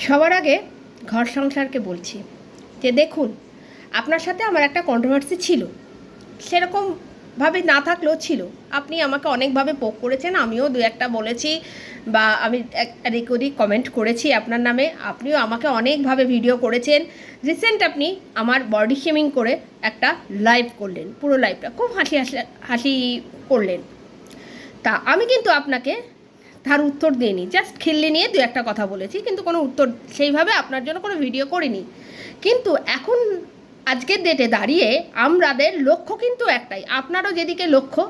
সবার আগে ঘর সংসারকে বলছি যে দেখুন, আপনার সাথে আমার একটা কন্ট্রোভার্সি ছিল, সেরকমভাবে না থাকলেও ছিল। আপনি আমাকে অনেকভাবে পোক করেছেন, আমিও দু একটা বলেছি বা আমি এদিক ওদিক কমেন্ট করেছি আপনার নামে। আপনিও আমাকে অনেকভাবে ভিডিও করেছেন। রিসেন্ট আপনি আমার বডি শেমিং করে একটা লাইভ করলেন, পুরো লাইভটা খুব হাসি হাসি হাসি করলেন। তা আমি কিন্তু আপনাকে তার উত্তর দিইনি, জাস্ট খিল্লি নিয়ে দু একটা কথা বলেছি, কিন্তু কোনো উত্তর সেইভাবে আপনার জন্য কোনো ভিডিও করিনি। কিন্তু এখন আজকের ডেটে দাঁড়িয়ে আমাদের লক্ষ্য কিন্তু একটাই, আপনারও যেদিকে লক্ষ্য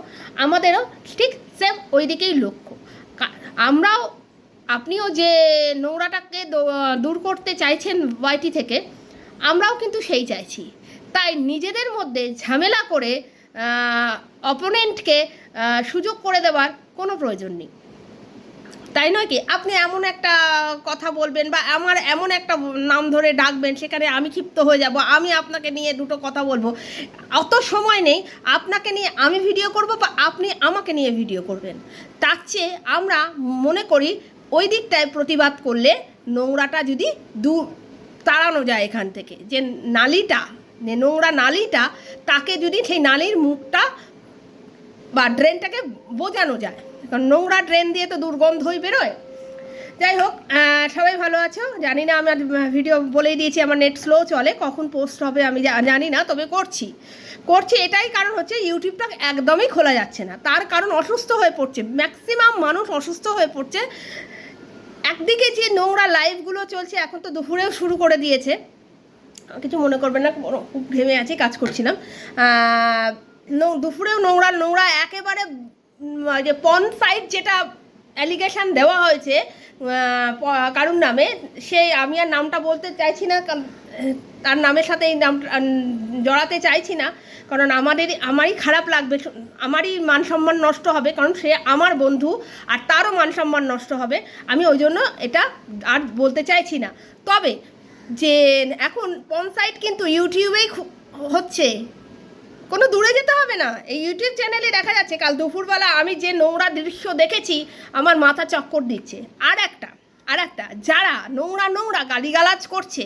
আমাদেরও ঠিক সেম ওই দিকেই লক্ষ্য। আমরাও, আপনিও যে নোংরাটাকে দূর করতে চাইছেন ওয়াইটি থেকে, আমরাও কিন্তু সেই চাইছি। তাই নিজেদের মধ্যে ঝামেলা করে অপোনেন্টকে সুযোগ করে দেওয়ার কোনো প্রয়োজন নেই, তাই নয় কি? আপনি এমন একটা কথা বলবেন বা আমার এমন একটা নাম ধরে ডাকবেন, সেখানে আমি ক্ষিপ্ত হয়ে যাব, আমি আপনাকে নিয়ে দুটো কথা বলবো। অত সময় নেই আপনাকে নিয়ে আমি ভিডিও করব বা আপনি আমাকে নিয়ে ভিডিও করবেন। তার চেয়ে আমরা মনে করি ওই দিকটায় প্রতিবাদ করলে নোংরাটা যদি তাড়ানো যায় এখান থেকে, যে নালিটা, নোংরা নালিটা, তাকে যদি সেই নালির মুখটা বা ড্রেনটাকে বোঝানো যায়, কারণ নোংরা ড্রেন দিয়ে তো দুর্গন্ধই বেরোয়। যাই হোক, সবাই ভালো আছো জানি না, আমার ভিডিও বলেই দিয়েছি আমার নেট স্লো চলে, কখন পোস্ট হবে আমি জানি না, তবে করছি। এটাই কারণ হচ্ছে ইউটিউবটা একদমই খোলা যাচ্ছে না, তার কারণ অসুস্থ হয়ে পড়ছে, ম্যাক্সিমাম মানুষ অসুস্থ হয়ে পড়ছে। একদিকে যে নোংরা লাইভগুলো চলছে, এখন তো দুপুরেও শুরু করে দিয়েছে, কিছু মনে করবেন না, খুব ঘেমে আছি, কাজ করছিলাম। দুপুরেও নোংরা একেবারে, যে পন সাইট যেটা অ্যালিগেশন দেওয়া হয়েছে কারুর নামে, সেই আমি আর নামটা বলতে চাইছি না, তার নামের সাথে এই নাম জড়াতে চাইছি না, কারণ আমারই খারাপ লাগবে, আমারই মান সম্মান নষ্ট হবে, কারণ সে আমার বন্ধু আর তারও মান সম্মান নষ্ট হবে। আমি ওই জন্য এটা আর বলতে চাইছি না। তবে যে এখন পঞ্চায়েত কিন্তু ইউটিউবেই হচ্ছে, কোনো দূরে যেতে হবে না, এই ইউটিউব চ্যানেলে দেখা যাচ্ছে। কাল দুপুরবেলা আমি যে নোংরা দৃশ্য দেখেছি, আমার মাথা চক্কর দিচ্ছে। আর একটা যারা নোংরা গালিগালাজ করছে,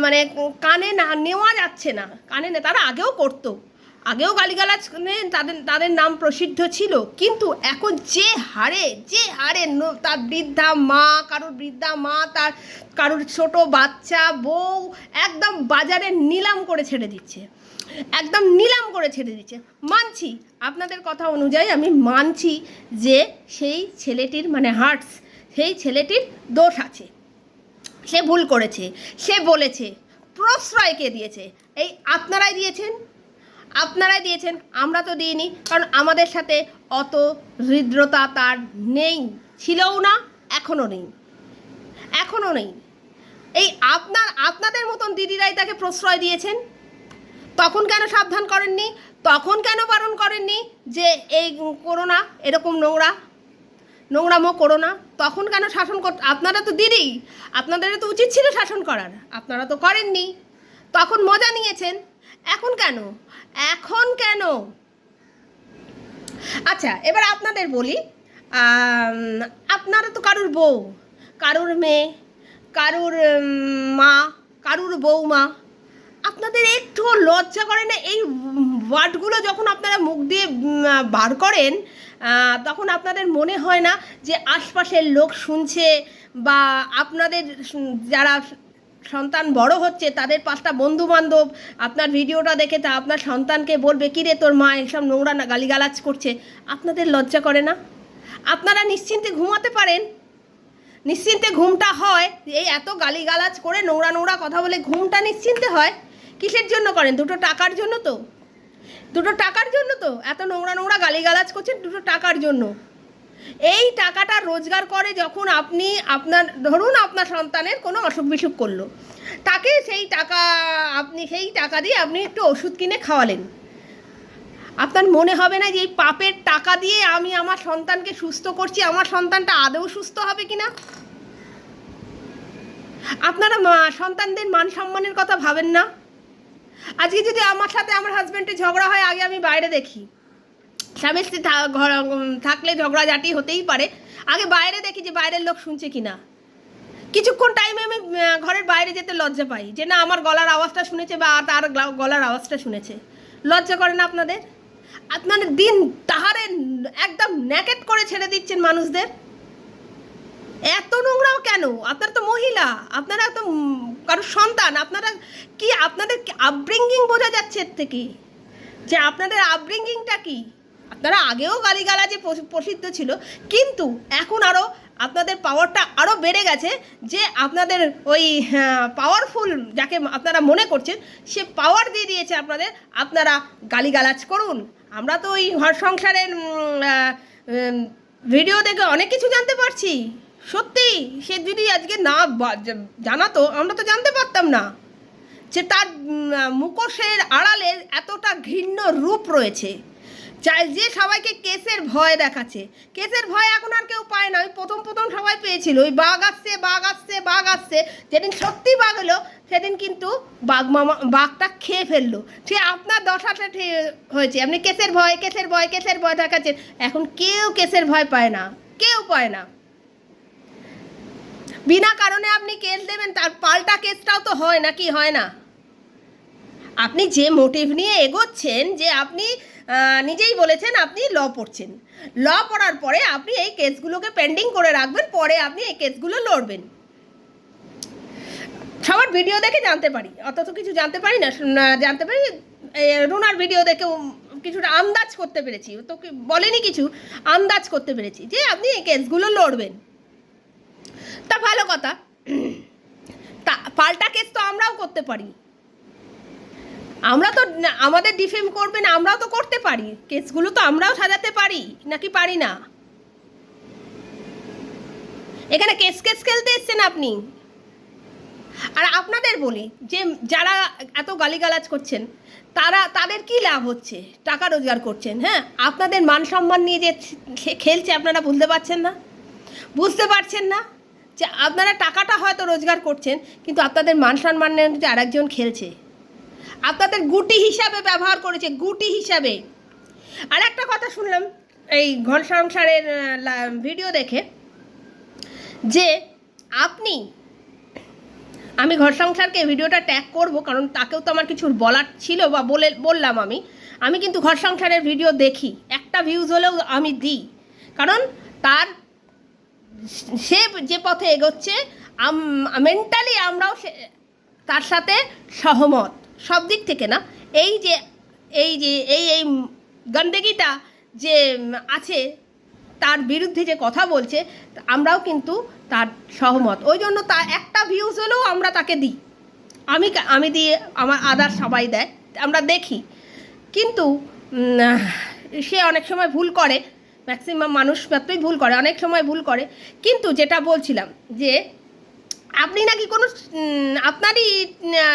মানে কানে না নেওয়া যাচ্ছে না, কানে না, তারা আগেও গালিগালাজ তাদের নাম প্রসিদ্ধ ছিল, কিন্তু এখন যে হারে তার বৃদ্ধা মা তার কারোর ছোট বাচ্চা বউ একদম বাজারে নিলাম করে ছেড়ে দিচ্ছে, মানছি আপনাদের কথা অনুযায়ী, আমি মানছি যে সেই ছেলেটির মানে হার্টস, সেই ছেলেটির দোষ আছে, সে ভুল করেছে, সে বলেছে। প্রশ্রয় কে দিয়েছে? এই আপনারাই দিয়েছেন, আমরা তো দিইনি, কারণ আমাদের সাথে অত হৃদ্রতা তার নেই, ছিলও না, এখনও নেই। এই আপনাদের মতন দিদিরাই তাকে প্রশ্রয় দিয়েছেন। তখন কেন সাবধান করেননি? তখন কেন বারণ করেননি যে এই করোনা, এরকম নোংরামো করোনা? তখন কেন শাসন আপনারা তো দিদি, আপনাদের তো উচিত ছিল শাসন করার, আপনারা তো করেননি, তখন মজা নিয়েছেন। এখন কেন? আচ্ছা, এবার আপনাদের বলি, আপনারা তো কারুর বউ, কারুর মেয়ে, কারুর মা, কারুর বৌমা, আপনাদের একটু লজ্জা করে না? এই ওয়ার্ডগুলো যখন আপনারা মুখ দিয়ে বার করেন, তখন আপনাদের মনে হয় না যে আশপাশের লোক শুনছে, বা আপনাদের যারা সন্তান বড় হচ্ছে তাদের 5টা বন্ধুবান্ধব আপনার ভিডিওটা দেখে তা আপনার সন্তানকে বলবে, কী রে তোর মা এসব নোংরা না গালিগালাজ করছে? আপনাদের লজ্জা করে না? আপনারা নিশ্চিন্তে ঘুমাতে পারেন, নিশ্চিন্তে ঘুমটা হয়, এই এত গালিগালাজ করে নোংরা কথা বলে ঘুমটা নিশ্চিন্তে হয়? কিসের জন্য করেন? দুটো টাকার জন্য তো এত নোংরা গালিগালাজ করছেন, দুটো টাকার জন্য। এই টাকাটা রোজগার করে যখন আপনি ধরুন আপনার সন্তানের কোনো অসুখ বিসুখ করলো, তাকে সেই টাকা দিয়ে আপনি একটু ওষুধ কিনে খাওয়ালেন, আপনার মনে হবে না যে এই পাপের টাকা দিয়ে আমি আমার সন্তানকে সুস্থ করছি, আমার সন্তানটা আদৌ সুস্থ হবে কিনা? আপনারা সন্তানদের মান সম্মানের কথা ভাবেন না? আজকে যদি আমার সাথে আমার হাজব্যান্ডের ঝগড়া হয়, আগে আমি বাইরে দেখি, স্বামী স্ত্রী থাকলে ঝগড়াঝাটি হতেই পারে, আগে বাইরে দেখি যে বাইরের লোক শুনছে কিনা। কিছুক্ষণ টাইমে আমি ঘরের বাইরে যেতে লজ্জা পাই যে না আমার গলার আওয়াজটা শুনেছে বা তার গলার আওয়াজটা শুনেছে। লজ্জা করে না আপনাদের? আপনাদের দিন তাহারে একদম ন্যাকেট করে ছেড়ে দিচ্ছেন মানুষদের। এত নোংরাও কেন? আপনারা তো মহিলা, আপনারা তো কারোর সন্তান, আপনারা কি আপনাদের আপব্রিঙ্গিং বোঝা যাচ্ছে এর থেকে যে আপনাদের আপব্রিঙ্গিংটা কি। আপনারা আগেও গালিগালাজে প্রসিদ্ধ ছিল, কিন্তু এখন আরও আপনাদের পাওয়ারটা আরও বেড়ে গেছে যে আপনাদের ওই পাওয়ারফুল যাকে আপনারা মনে করছেন সে পাওয়ার দিয়ে দিয়েছে আপনাদের, আপনারা গালিগালাজ করুন। আমরা তো ওই ঘর সংসারের ভিডিও দেখে অনেক কিছু জানতে পারছি। সত্যি সে যদি আজকে না জানাতো আমরা তো জানতে পারতাম না যে তার মুখোশের আড়ালে এতটা ঘৃণ্য রূপ রয়েছে, যে সবাইকে কেসের ভয় দেখাচ্ছে। কেসের ভয় এখন আর কেউ পায় না। ওই প্রথম সবাই পেয়েছিল ওই বাঘ আসছে বাঘ আসছে বাঘ আসছে, যেদিন সত্যি বাঘ এলো সেদিন কিন্তু বাঘটা খেয়ে ফেললো। সে আপনার দশাটা হয়েছে, আপনি কেসের ভয় দেখাচ্ছেন। এখন কেউ কেসের ভয় পায় না, কেউ পায় না। বিনা কারণে আপনি কেস দেবেন, তার পাল্টা কেসটাও তো হয় নাকি? হয় না। আপনি যে মোটিভ নিয়ে এগোচ্ছেন, যে আপনি নিজেই বলেছেন আপনি ল পড়ছেন, ল পড়ার পরে আপনি এই কেসগুলোকে পেন্ডিং করে রাখবেন, পরে আপনি এই কেসগুলো লড়বেন। সবার ভিডিও দেখে জানতে পারি, অত তো কিছু জানতে পারি না, জানতে পারি রুনার ভিডিও দেখেও কিছুটা আন্দাজ করতে পেরেছি। তো বলেনি কিছু, আন্দাজ করতে পেরেছি যে আপনি এই কেসগুলো লড়বেন। তা ভালো কথা, তা পাল্টা কেস তো আমরাও করতে পারি। আমরা তো আমাদের ডিফেম করবেন, আমরাও তো করতে পারি, কেসগুলো তো আমরাও সাজাতে পারি, নাকি পারি না? এখানে কেস খেলতে এসছেন আপনি। আর আপনাদের বলি যে যারা এত গালিগালাজ করছেন তাদের কি লাভ হচ্ছে? টাকা রোজগার করছেন। হ্যাঁ, আপনাদের মান সম্মান নিয়ে যে খেলছে আপনারা বুঝতে পারছেন না যে আপনারা টাকাটা হয়তো রোজগার করছেন, কিন্তু আপনাদের মান সম্মান নিয়ে আরেকজন খেলছে, আপনাদের গুটি হিসাবে ব্যবহার করেছে, গুটি হিসাবে। আর একটা কথা শুনলাম এই ঘর সংসারের ভিডিও দেখে, যে আমি ঘর সংসারকে ভিডিওটা ট্যাগ করব, কারণ তাকেও তো আমার কিছু বলার ছিল বা বললাম। আমি কিন্তু ঘর সংসারের ভিডিও দেখি, একটা ভিউজ হলেও আমি দিই, কারণ সে যে পথে এগোচ্ছে মেন্টালি আমরাও তার সাথে সহমত, সব দিক থেকে না। এই গন্ডগিটা যে আছে, তার বিরুদ্ধে যে কথা বলছে, আমরাও কিন্তু তার সহমত। ওই জন্য তার একটা ভিউজ হলেও আমরা তাকে দিই, আমি দিয়ে, আমার আদার সবাই দেয়, আমরা দেখি। কিন্তু সে অনেক সময় ভুল করে, ম্যাক্সিমাম মানুষ মাত্রই ভুল করে, অনেক সময় ভুল করে। কিন্তু যেটা বলছিলাম যে আপনি নাকি কোনো আপনারই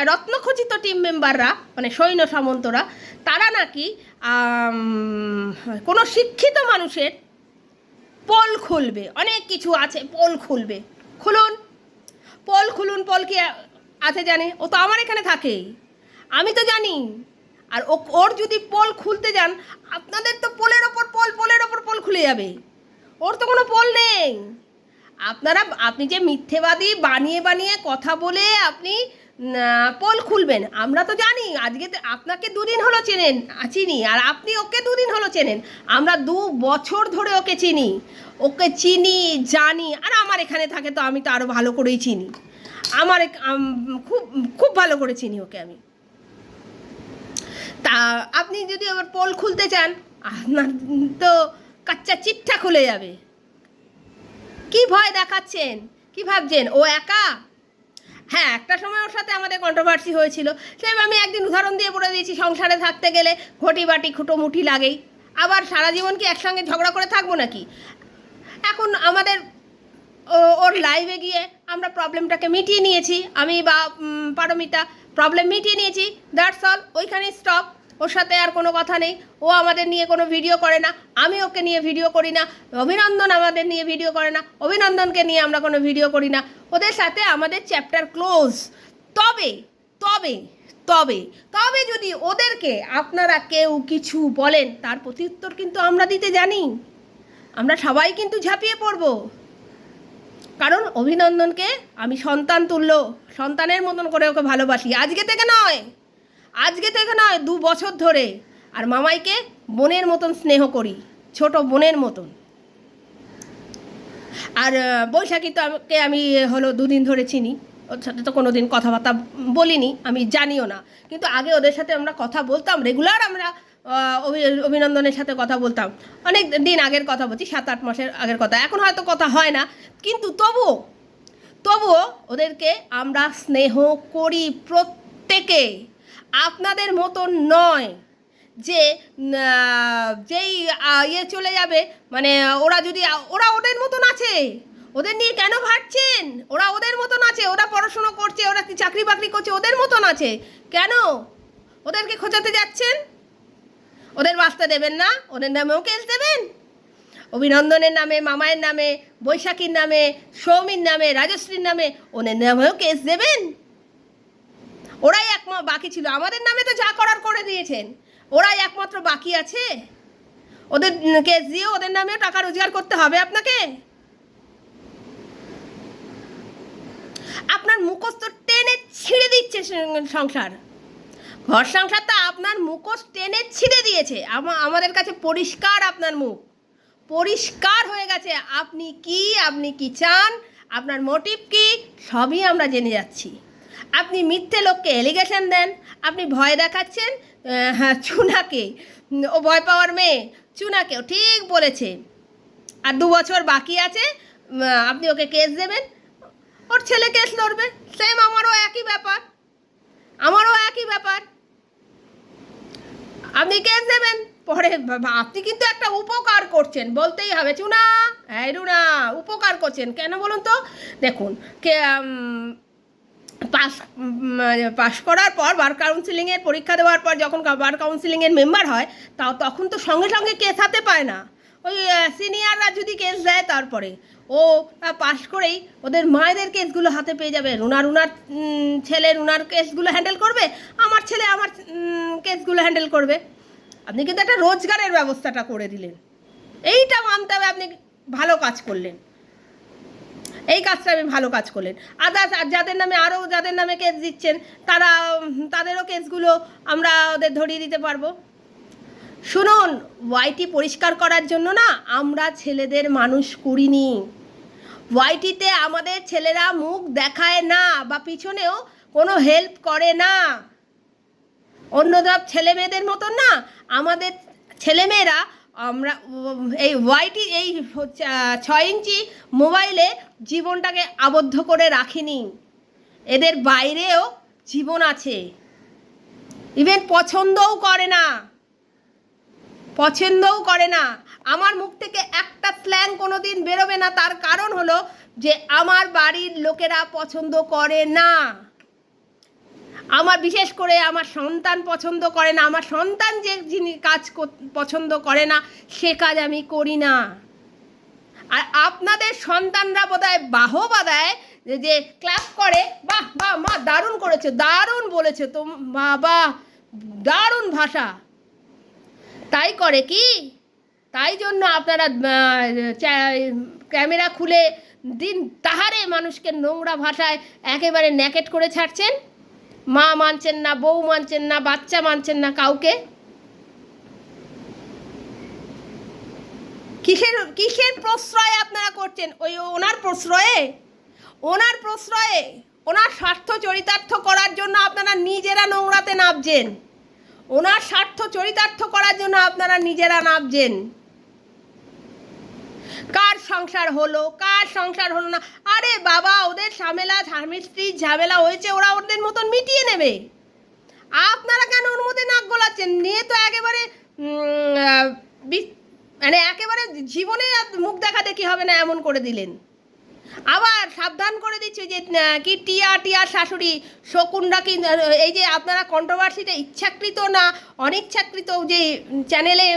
রত্নখচিত টিম মেম্বাররা, মানে সৈন্য সামন্তরা, তারা নাকি কোনো শিক্ষিত মানুষের পোল খুলবে, অনেক কিছু আছে, পোল খুলবে। খুলুন। পোল কি আছে জানি? ও তো আমার এখানে থাকে, আমি তো জানি। আর ওর যদি পোল খুলতে যান, আপনাদের তো পোলের ওপর পোল খুলে যাবে। ওর তো কোনো পোল নেই। আপনি যে মিথ্যেবাদী বানিয়ে কথা বলে আপনি পোল খুলবেন, আমরা তো জানি। আজকে আপনাকে দুদিন হলো চিনি, আর আপনি ওকে দুদিন হলো চেনেন। আমরা 2 বছর ধরে ওকে চিনি, জানি। আর আমার এখানে থাকে তো আমি তো আরও ভালো করেই চিনি, খুব ভালো করে চিনি ওকে আমি। তা আপনি যদি আবার পোল খুলতে চান, আপনার তো কাচ্চা চিট্ঠা খুলে যাবে। কি ভয় দেখাচ্ছেন? কি ভাবছেন ও একা? হ্যাঁ, একটা সময় ওর সাথে আমাদের কন্ট্রোভার্সি হয়েছিল, সেই আমি একদিন উদাহরণ দিয়ে বলে দিয়েছি, সংসারে থাকতে গেলে ঘটি বাটি খুঁটোমুটি লাগেই। আবার সারা জীবন কি একসঙ্গে ঝগড়া করে থাকবো নাকি? এখন আমাদের ওর লাইভে গিয়ে আমরা প্রবলেমটাকে মিটিয়ে নিয়েছি, আমি বা পারমিতা প্রবলেম মিটিয়ে নিয়েছি, দ্যাটস অল। ওইখানে স্টপ। ওর সাথে আর কোনো কথা নেই। ও আমাদের নিয়ে কোনো ভিডিও করে না, আমি ওকে নিয়ে ভিডিও করি না। অভিনন্দন আমাদের নিয়ে ভিডিও করে না, অভিনন্দনকে নিয়ে আমরা কোনো ভিডিও করি না। ওদের সাথে আমাদের চ্যাপ্টার ক্লোজ। তবে যদি ওদেরকে আপনারা কেউ কিছু বলেন, তার প্রত্যুত্তর কিন্তু আমরা দিতে জানি। আমরা সবাই কিন্তু ঝাঁপিয়ে পড়ব, কারণ অভিনন্দনকে আমি সন্তান তুল্য, সন্তানের মতন করে ওকে ভালোবাসি। আজকে থেকে নয়, 2 বছর ধরে। আর মামাইকে বোনের মতন স্নেহ করি, ছোট বোনের মতন। আর বৈশাখী তো আমি হলো 2 দিন ধরে চিনি, ওর সাথে তো কোনো দিন কথাবার্তা বলিনি, আমি জানিও না। কিন্তু আগে ওদের সাথে আমরা কথা বলতাম, রেগুলার আমরা অভিনন্দনের সাথে কথা বলতাম। অনেক দিন আগের কথা বলছি, 7-8 মাসের আগের কথা। এখন হয়তো কথা হয় না, কিন্তু তবুও ওদেরকে আমরা স্নেহ করি প্রত্যেকে। আপনাদের মতন নয় যে যেই চলে যাবে, মানে ওরা ওদের মতন আছে, ওদের নিয়ে কেন ভাবছেন? ওরা ওদের মতন আছে, ওরা পড়াশুনো করছে, ওরা কি চাকরি বাকরি করছে, ওদের মতন আছে, কেন ওদেরকে খোঁজাতে যাচ্ছেন? ওদের বাঁচতে দেবেন না? ওদের নামেও কেস দেবেন? অভিনন্দনের নামে, মামায়ের নামে, বৈশাখীর নামে, সৌমির নামে, রাজশ্রীর নামে, ওদের নামেও কেস দেবেন? ওরাই একমাত্র বাকি ছিল। আমাদের নামে তো যা করার করে দিয়েছেন, ওরাই একমাত্র বাকি আছে। ওদের কেস দিয়ে ওদের নামেও টাকা রোজগার করতে হবে আপনাকে? আপনার মুখোশ তো টেনে ছিঁড়ে দিচ্ছে সংসার, ঘর সংসারটা আপনার মুখোশ টেনে ছিঁড়ে দিয়েছে। আমাদের কাছে পরিষ্কার, আপনার মুখ পরিষ্কার হয়ে গেছে। আপনি কি চান, আপনার মোটিভ কি, সবই আমরা জেনে যাচ্ছি। আপনি মিথ্যে লোককে এলিগেশন দেন, আপনি ভয় দেখাচ্ছেন। হ্যাঁ, চুনাকে, ও ভয় পাওয়ার মেয়ে, চুনাকেও ঠিক বলেছে। আর 2 বছর বাকি আছে, আপনি ওকে কেস দেবেন, ওর ছেলে কেস লড়বে। সেম আমারও একই ব্যাপার, আপনি কেস দেবেন। পরে আপনি কিন্তু একটা উপকার করছেন, বলতেই হবে। চুনা, হ্যাঁ রুনা, উপকার করছেন কেন বলুন তো? দেখুন, পাস করার পর, বার কাউন্সিলিংয়ের পরীক্ষা দেওয়ার পর যখন বার কাউন্সিলিংয়ের মেম্বার হয়, তখন তো সঙ্গে সঙ্গে কেস হাতে পায় না। ওই সিনিয়ররা যদি কেস দেয়, তারপরে ও পাস করেই ওদের মায়েদের কেসগুলো হাতে পেয়ে যাবে। রুনার ছেলে রুনার কেসগুলো হ্যান্ডেল করবে, আমার ছেলে আমার কেসগুলো হ্যান্ডেল করবে। আপনি কিন্তু একটা রোজগারের ব্যবস্থাটা করে দিলেন, এইটা মানতে হবে। আপনি ভালো কাজ করলেন, এই কাজটা আমি ভালো কাজ করলেন। আদার্স যাদের নামে কেস দিচ্ছেন, তাদেরও কেসগুলো আমরা ওদের ধরিয়ে দিতে পারবো। শুনুন, ওয়াইটি পরিষ্কার করার জন্য না আমরা ছেলেদের মানুষ করিনি। ওয়াইটিতে আমাদের ছেলেরা মুখ দেখায় না, বা পিছনেও কোনো হেল্প করে না। অন্য সব ছেলে মেয়েদের মতন না, আমাদের ছেলেমেয়েরা আমরা এই ওয়াইটি, এই 6 ইঞ্চি মোবাইলে জীবনটাকে আবদ্ধ করে রাখিনি। এদের বাইরেও জীবন আছে। ইভেন পছন্দও করে না। আমার মুখ থেকে একটা স্ল্যাং কোনো দিন বেরোবে না, তার কারণ হলো যে আমার বাড়ির লোকেরা পছন্দ করে না। বিশেষ করে আমার সন্তান পছন্দ করে না। আমার সন্তান যে কাজ পছন্দ করে না, সে কাজ আমি করি না। আর আপনাদের সন্তানরা বোধহয় বাহবা দেয়, যে ক্লাস করে, বাহ বাহ মা দারুণ করেছে, দারুণ বলেছে তো বাবা, দারুণ ভাষা, তাই করে কি? তাই জন্য আপনারা ক্যামেরা খুলে দিন তাহারে মানুষকে নোংরা ভাষায় একেবারে ন্যাকেট করে ছাড়ছেন। মা মানছেন না, বউ মানছেন না, বাচ্চা মানছেন না কাউকে। কিসের প্রশ্রয়ে আপনারা করছেন? ওই ওনার প্রশ্রয়ে, ওনার স্বার্থ চরিতার্থ করার জন্য আপনারা নিজেরা নোংরাতে নামছেন। ওনার স্বার্থ চরিতার্থ করার জন্য আপনারা নিজেরা নামছেন। কার সংসার হলো না, আরে বাবা, ওদের স্বামী স্ত্রীর ঝামেলা হয়েছে, ওরা ওদের মতন মিটিয়ে নেবে। আপনারা কেন ওর মধ্যে নাক গলাচ্ছেন? নিয়ে তো একেবারে একেবারে জীবনে মুখ দেখা দেখি হবে না এমন করে দিলেন। আবার সাবধান করে দিচ্ছে যে কি টিয়া শাশুড়ি শকুনরা কি, এই যে আপনারা কন্ট্রোভার্সিটা ইচ্ছাকৃত না অনিচ্ছাকৃত যে চ্যানেলে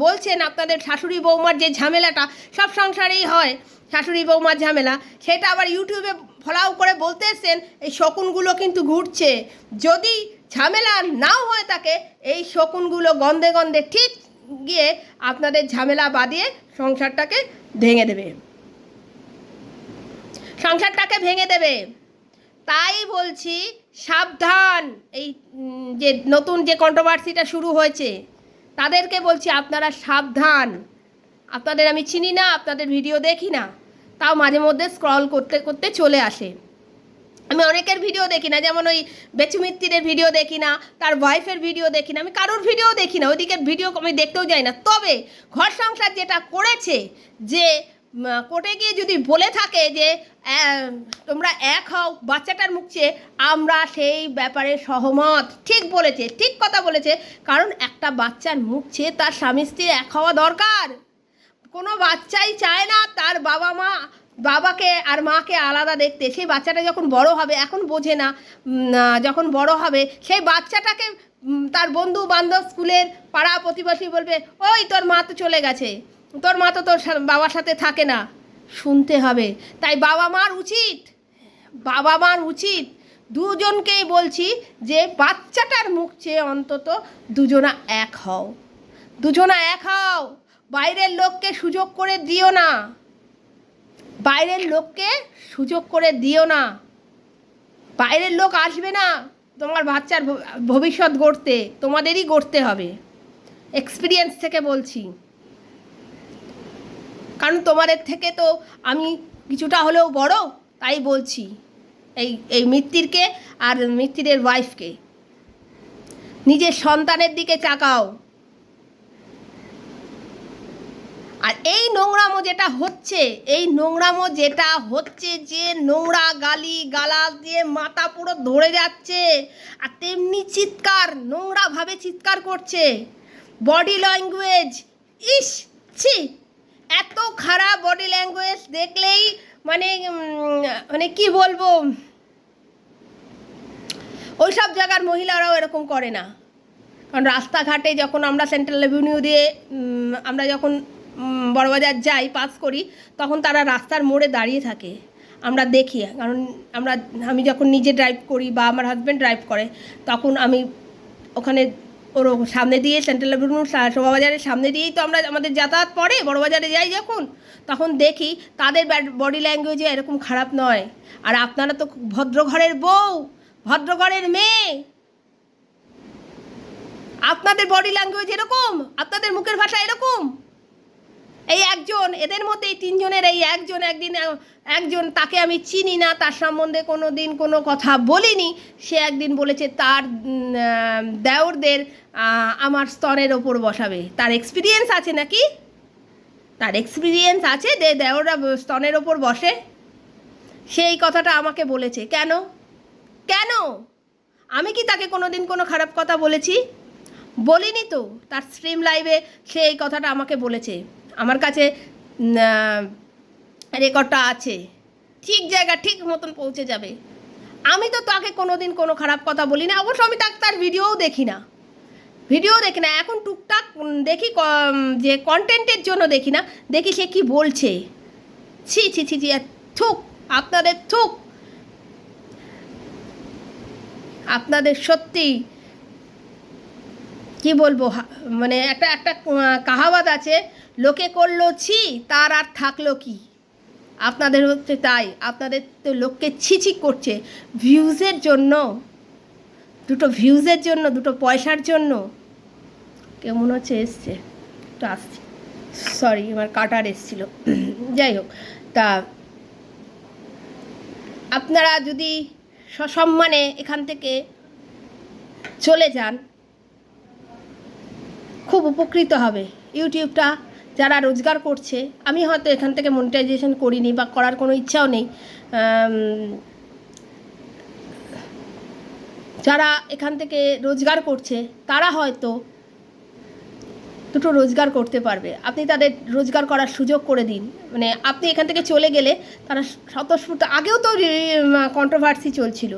বলছেন, আপনাদের শাশুড়ি বৌমার যে ঝামেলাটা সব সংসারেই হয়, শাশুড়ি বৌমার ঝামেলা, সেটা আবার ইউটিউবে ফলাও করে বলতে এসছেন এই শকুনগুলো কিন্তু ঘুরছে। যদি ঝামেলা নাও হয়ে থাকে, এই শকুনগুলো গন্ধে গন্ধে ঠিক গিয়ে আপনাদের ঝামেলা বাদিয়ে সংসারটাকে ভেঙে দেবে। সংসারটাকে ভেঙে দেবে। তাই বলছি সাবধান। এই যে নতুন যে কন্ট্রোভার্সিটা শুরু হয়েছে তাদেরকে বলছি আপনারা সাবধান। আপনাদের আমি চিনি না, আপনাদের ভিডিও দেখি না, তাও মাঝে মধ্যে স্ক্রল করতে করতে চলে আসে। আমি অনেকের ভিডিও দেখি না, যেমন ওই বেচু মিত্তিরের ভিডিও দেখি না, তার ওয়াইফের ভিডিও দেখি না, আমি কারোর ভিডিও দেখি না, ওইদিকের ভিডিও আমি দেখতেও যাই না। তবে ঘর সংসার যেটা করেছে, যে কোর্টে গিয়ে যদি বলে থাকে যে তোমরা এক হও বাচ্চাটার মুখ চেয়ে, আমরা সেই ব্যাপারে সহমত। ঠিক বলেছে, ঠিক কথা বলেছে। কারণ একটা বাচ্চার মুখ চেয়ে তার স্বামী স্ত্রী এক হওয়া দরকার। কোনো বাচ্চাই চায় না তার বাবাকে আর মাকে আলাদা দেখতে। সেই বাচ্চাটা যখন বড় হবে, এখন বোঝে না, যখন বড় হবে সেই বাচ্চাটাকে তার বন্ধু বান্ধব স্কুলের পাড়া প্রতিবেশী বলবে, ওই তোর মা তো চলে গেছে, তোর মা তো তোর বাবার সাথে থাকে না। শুনতে হবে। তাই বাবা মার উচিত দুজনকেই বলছি যে বাচ্চাটার মুখ চেয়ে অন্তত দুজনা এক হও। বাইরের লোককে সুযোগ করে দিও না। বাইরের লোক আসবে না তোমার বাচ্চার ভবিষ্যৎ গড়তে, তোমাদেরই গড়তে হবে। এক্সপিরিয়েন্স থেকে বলছি, কারণ তোমাদের থেকে তো আমি কিছুটা হলেও বড়। তাই বলছি এই মিত্তিরকে আর মিত্তিরের ওয়াইফকে, নিজের সন্তানের দিকে তাকাও। আর এই নোংরামো যেটা হচ্ছে, যে নোংরা গালাজ দিয়ে মাথা পুরো ধরে যাচ্ছে, আর তেমনি নোংরাভাবে চিৎকার করছে, বডি ল্যাঙ্গুয়েজ, ইস ছি, এত খারাপ বডি ল্যাঙ্গুয়েজ দেখলেই মানে কি বলবো, ওই সব জায়গার মহিলারাও এরকম করে না। কারণ রাস্তাঘাটে যখন আমরা সেন্ট্রাল এভিনিউ দিয়ে আমরা যখন বড়বাজার যাই, পাস করি, তখন তারা রাস্তার মোড়ে দাঁড়িয়ে থাকে, আমরা দেখি। কারণ আমি যখন নিজে ড্রাইভ করি বা আমার হাজব্যান্ড ড্রাইভ করে, তখন আমি ওখানে ওর সামনে দিয়ে, সেন্ট্রাল এভিনিউ শোভাবাজারের সামনে দিয়েই তো আমাদের যাতায়াত পড়ে, বড়বাজারে যাই তখন দেখি তাদের বডি ল্যাঙ্গুয়েজে এরকম খারাপ নয়। আর আপনারা তো ভদ্র ঘরের বউ, ভদ্র ঘরের মেয়ে, আপনাদের বডি ল্যাঙ্গুয়েজ এরকম, আপনাদের মুখের ভাষা এরকম। এই একজন, এদের মধ্যে এই তিনজনের এই একজন তাকে আমি চিনি না, তার সম্বন্ধে কোনো দিন কোনো কথা বলিনি। সে একদিন বলেছে তার দেওরদের আমার স্তনের ওপর বসাবে। তার এক্সপিরিয়েন্স আছে নাকি? তার এক্সপিরিয়েন্স আছে যে দেওররা স্তনের ওপর বসে? সেই কথাটা আমাকে বলেছে। কেন আমি কি তাকে কোনো দিন কোনো খারাপ কথা বলেছি? বলিনি তো। তার স্ট্রিম লাইভে সে এই কথাটা আমাকে বলেছে, আমার কাছে রেকর্ডটা আছে, ঠিক জায়গা ঠিক মতন পৌঁছে যাবে। আমি তো তাকে কোনো দিন কোনো খারাপ কথা বলি না। অবশ্য আমি তার ভিডিও দেখি না, এখন টুকটাক দেখি, যে কন্টেন্টের জন্য দেখি না, দেখি সে কি বলছে। ছি, থুক, আপনাদের সত্যি কি বলবো, মানে একটা কাহাওয়াত আছে, লোকে করলো ছি তার আর থাকলো কি। আপনাদের হচ্ছে তাই, আপনাদের তো লোককে ছিছি করছে ভিউজের জন্য, দুটো পয়সার জন্য। কেমন হচ্ছে এসছে, একটু আসছি, সরি আমার কাটার এসছিল। যাই হোক, তা আপনারা যদি সসম্মানে এখান থেকে চলে যান, খুব উপকৃত হবে। ইউটিউবটা যারা রোজগার করছে, আমি হয়তো এখান থেকে মনিটাইজেশন করিনি বা করার কোনো ইচ্ছাও নেই, যারা এখান থেকে রোজগার করছে তারা হয়তো দুটো রোজগার করতে পারবে। আপনি তাদের রোজগার করার সুযোগ করে দিন। মানে আপনি এখান থেকে চলে গেলে তারা স্বতঃস্ফূর্ত, আগেও তো কন্ট্রোভার্সি চলছিল,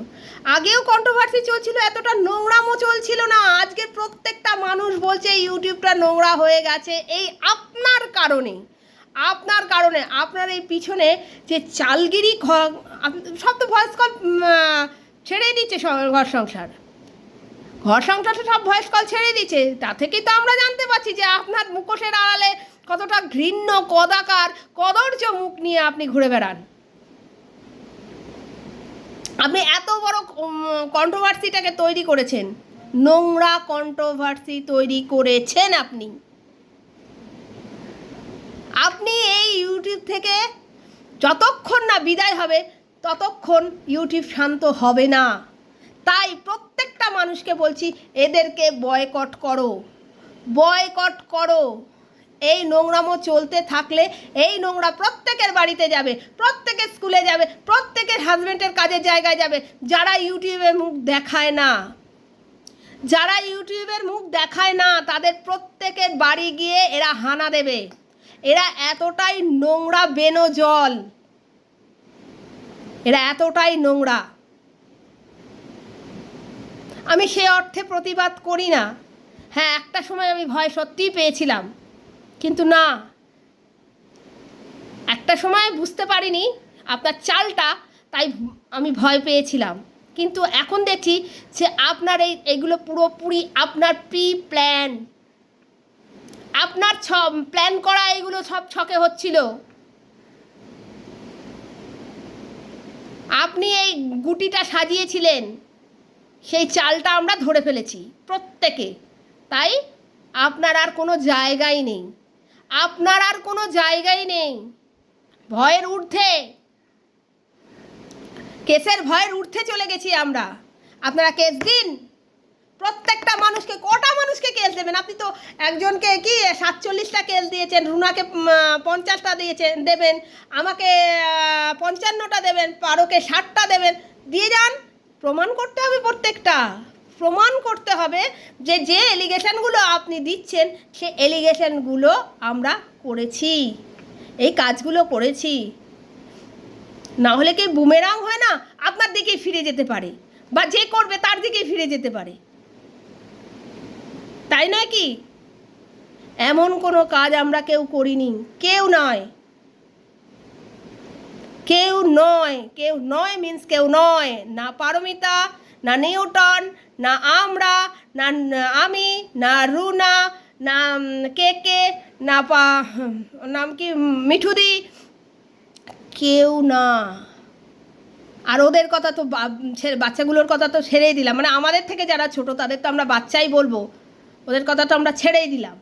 এতটা নোংরামও চলছিল না। আজকে প্রত্যেকটা মানুষ বলছে ইউটিউবটা নোংরা হয়ে গেছে এই আপনার কারণে। আপনার এই পিছনে যে চালগিরি, সব তো ভয়েস কল ছেড়েই দিচ্ছে, ঘর সংসারে সব ভয়েস কল ছেড়ে দিচ্ছে। তা থেকেই তো আমরা জানতে পারছি যে আপনার মুখোশের আড়ালে কতটা ঘৃণ্য, কদাকার, কদর্য মুখ নিয়ে আপনি ঘুরে বেড়ান। আপনি এত বড় কন্ট্রোভার্সিটাকে তৈরি করেছেন, নোংরা কন্ট্রোভার্সি তৈরি করেছেন আপনি। আপনি এই ইউটিউব থেকে যতক্ষণ না বিদায় হবে ততক্ষণ ইউটিউব শান্ত হবে না। তাই প্রত্যেকটা মানুষকে বলছি, এদেরকে বয়কট করো, বয়কট করো। এই নোংরামো চলতে থাকলে এই নোংরা প্রত্যেকের বাড়িতে যাবে, প্রত্যেকের স্কুলে যাবে, প্রত্যেকের হাজব্যান্ডের কাজের জায়গায় যাবে। যারা ইউটিউবে মুখ দেখায় না, যারা ইউটিউবের মুখ দেখায় না, তাদের প্রত্যেকের বাড়ি গিয়ে এরা হানা দেবে। এরা এতটাই নোংরা বেনজল, এরা এতটাই নোংরা। আমি সে অর্থে প্রতিবাদ করি না। হ্যাঁ, একটা সময় আমি ভয় সত্যিই পেয়েছিলাম, কিন্তু না, একটা সময় বুঝতে পারিনি আপনার চালটা, তাই আমি ভয় পেয়েছিলাম। কিন্তু এখন দেখছি যে আপনার এইগুলো পুরোপুরি আপনার প্রি প্ল্যান, আপনার প্ল্যান করা এগুলো সব ছকে হচ্ছিল। আপনি এই গুটিটা সাজিয়েছিলেন, সেই চালটা আমরা ধরে ফেলেছি প্রত্যেকে। তাই আপনার আর কোনো জায়গাই নেই, আপনার আর কোনো জায়গাই নেই। ভয়ের ঊর্ধ্বে, কেসের ভয়ের ঊর্ধ্বে চলে গেছি আমরা। আপনারা কেস দিন, প্রত্যেকটা মানুষকে, কটা মানুষকে কেস দেবেন? আপনি তো একজনকে কি 47টা কেস দিয়েছেন, রুনাকে 50টা দিয়েছেন, দেবেন, আমাকে 55টা দেবেন, পারোকে 60টা দেবেন, দিয়ে যান। প্রমাণ করতে হবে, প্রত্যেকটা প্রমাণ করতে হবে যে যে এলিগেশনগুলো আপনি দিচ্ছেন সে এলিগেশনগুলো আমরা করেছি, এই কাজগুলো করেছি। না হলে কি বুমেরাং হয় না, আপনার দিকেই ফিরে যেতে পারে, বা যে করবে তার দিকেই ফিরে যেতে পারে, তাই নয় কি? এমন কোনো কাজ আমরা কেউ করিনি, কেউ নয়, কেউ নয়, কেউ নয় মিন্স কেউ নয়। না পারমিতা, না নিউটন, না আমরা, না আমি, না রুনা, না কে, না নাম কি মিঠুদি, কেউ না। আর ওদের কথা তো বাচ্চাগুলোর কথা তো ছেড়েই দিলাম, মানে আমাদের থেকে যারা ছোট তাদের তো আমরা বাচ্চাই বলবো, ওদের কথা তো আমরা ছেড়েই দিলাম।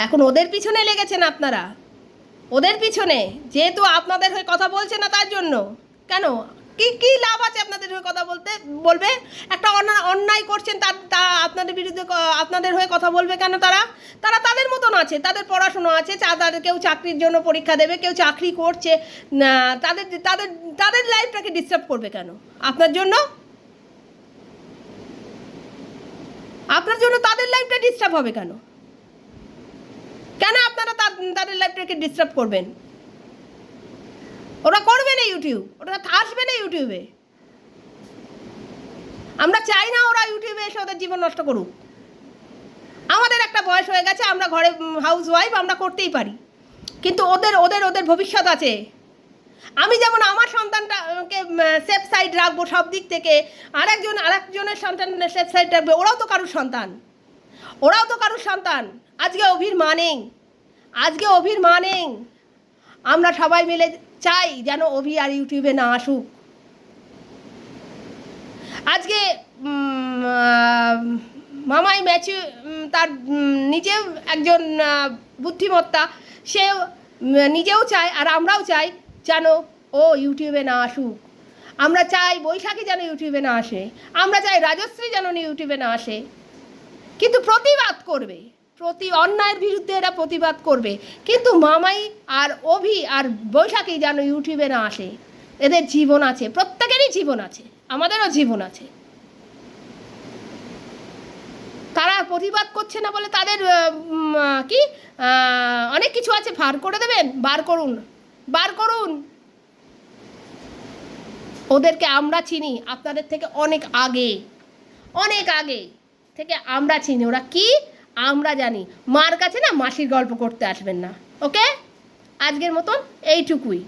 এখন ওদের পিছনে লেগেছেন আপনারা, ওদের পিছনে, যেহেতু আপনাদের হয়ে কথা বলছে না তার জন্য। কেন, কি লাভ আছে আপনাদের হয়ে কথা বলবে? একটা অন্যায় করছেন, তা আপনাদের বিরুদ্ধে, আপনাদের হয়ে কথা বলবে কেন? তারা তাদের মতন আছে, তাদের পড়াশুনো আছে, তাদের কেউ চাকরির জন্য পরীক্ষা দেবে, কেউ চাকরি করছে, তাদের তাদের তাদের লাইফটাকে ডিস্টার্ব করবে কেন? আপনার জন্য তাদের লাইফটা ডিস্টার্ব হবে কেন? কেন আপনারা তাদের লাইফটাকে ডিস্টার্ব করবেন? ওরা করবে না ইউটিউব, ওরা আসবে না ইউটিউবে। আমরা চাই না ওরা ইউটিউবে এসে ওদের জীবন নষ্ট করুক। আমাদের একটা বয়স হয়ে গেছে, আমরা ঘরে হাউস ওয়াইফ, আমরা করতেই পারি, কিন্তু ওদের ওদের ওদের ভবিষ্যৎ আছে। আমি যেমন আমার সন্তানটাকে সেফ সাইড রাখবো সব দিক থেকে, আরেকজনের সন্তানের সেফ সাইড রাখবে। ওরাও তো কারুর সন্তান। আজকে অভির মা নেই, আমরা সবাই মিলে চাই যেন অভি আর ইউটিউবে না আসুক। আজকে মামাই তার নিজেও একজন বুদ্ধিমত্তা, সে নিজেও চায় আর আমরাও চাই যেন ও ইউটিউবে না আসুক। আমরা চাই বৈশাখী যেন ইউটিউবে না আসে, আমরা চাই রাজশ্রী যেন ইউটিউবে না আসে। কিন্তু প্রতিবাদ করবে, অন্যায়ের বিরুদ্ধে এরা প্রতিবাদ করবে, কিন্তু মামাই আর অভি আর বৈশাখী যেন ইউটিউবে না আসে। এদের জীবন আছে, প্রত্যেকেরই জীবন আছে, আমাদেরও জীবন আছে। তারা প্রতিবাদ করছে না বলে তাদের কি অনেক কিছু আছে, বার করে দেবেন, বার করুন। ওদেরকে আমরা চিনি আপনাদের থেকে অনেক আগে থেকে আমরা চিনি। ওরা কি আমরা জানি। মার কাছে না মাসির গল্প করতে আসবেন না। ওকে, আজকের মতন এইটুকুই।